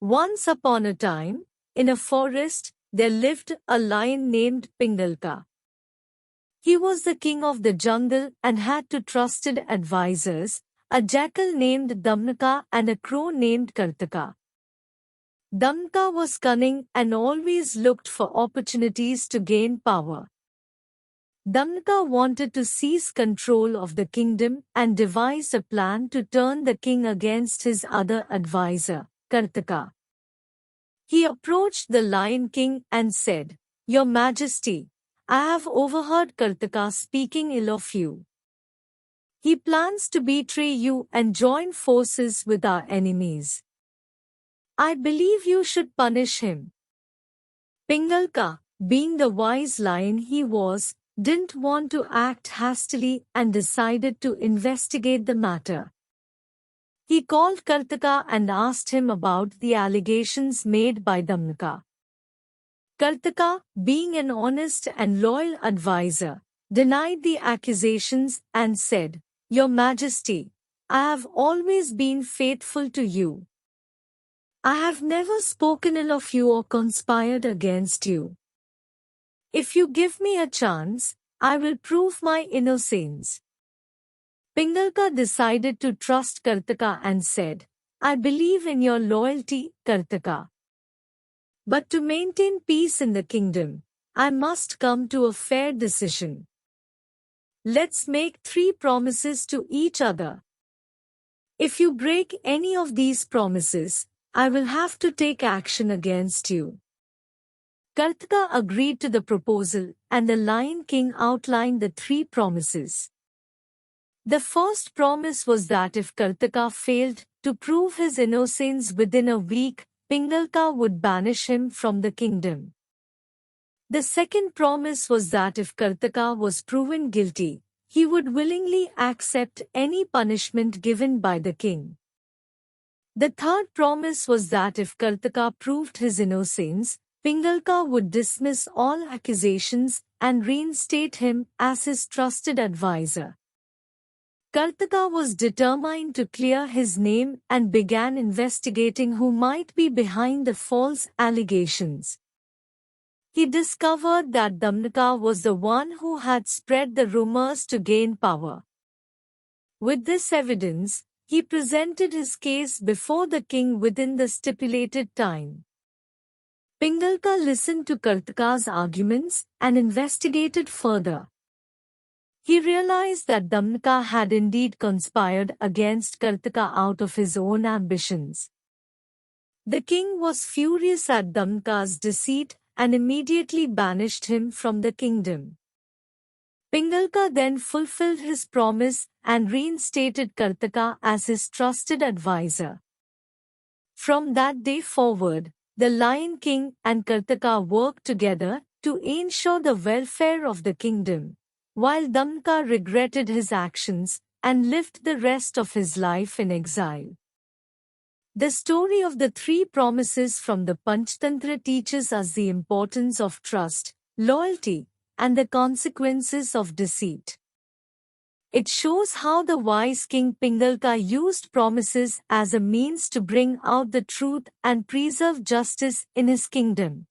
Once upon a time, in a forest, there lived a lion named Pingalka. He was the king of the jungle and had two trusted advisors, a jackal named Damnaka and a crow named Kartaka. Damnaka was cunning and always looked for opportunities to gain power. Damnaka wanted to seize control of the kingdom and devised a plan to turn the king against his other advisor, Kartaka. He approached the Lion King and said, "Your Majesty, I have overheard Kartaka speaking ill of you. He plans to betray you and join forces with our enemies. I believe you should punish him." Pingalka, being the wise lion he was, didn't want to act hastily and decided to investigate the matter. He called Kartaka and asked him about the allegations made by Damnaka. Kartaka, being an honest and loyal advisor, denied the accusations and said, "Your Majesty, I have always been faithful to you. I have never spoken ill of you or conspired against you. If you give me a chance, I will prove my innocence." Pingalka decided to trust Kartaka and said, "I believe in your loyalty, Kartaka. But to maintain peace in the kingdom, I must come to a fair decision. Let's make 3 promises to each other. If you break any of these promises, I will have to take action against you." Kartaka agreed to the proposal, and the Lion King outlined the 3 promises. The first promise was that if Kartaka failed to prove his innocence within a week, Pingalka would banish him from the kingdom. The second promise was that if Kartaka was proven guilty, he would willingly accept any punishment given by the king. The third promise was that if Kartaka proved his innocence, Pingalka would dismiss all accusations and reinstate him as his trusted advisor. Kartaka was determined to clear his name and began investigating who might be behind the false allegations. He discovered that Damnaka was the one who had spread the rumors to gain power. With this evidence, he presented his case before the king within the stipulated time. Pingalka listened to Kartaka's arguments and investigated further. He realized that Damnaka had indeed conspired against Kartaka out of his own ambitions. The king was furious at Damnaka's deceit and immediately banished him from the kingdom. Pingalka then fulfilled his promise and reinstated Kartaka as his trusted advisor. From that day forward, the Lion King and Kartaka worked together to ensure the welfare of the kingdom, while Damnaka regretted his actions and lived the rest of his life in exile. The story of the 3 promises from the Panchatantra teaches us the importance of trust, loyalty, and the consequences of deceit. It shows how the wise King Pingalka used promises as a means to bring out the truth and preserve justice in his kingdom.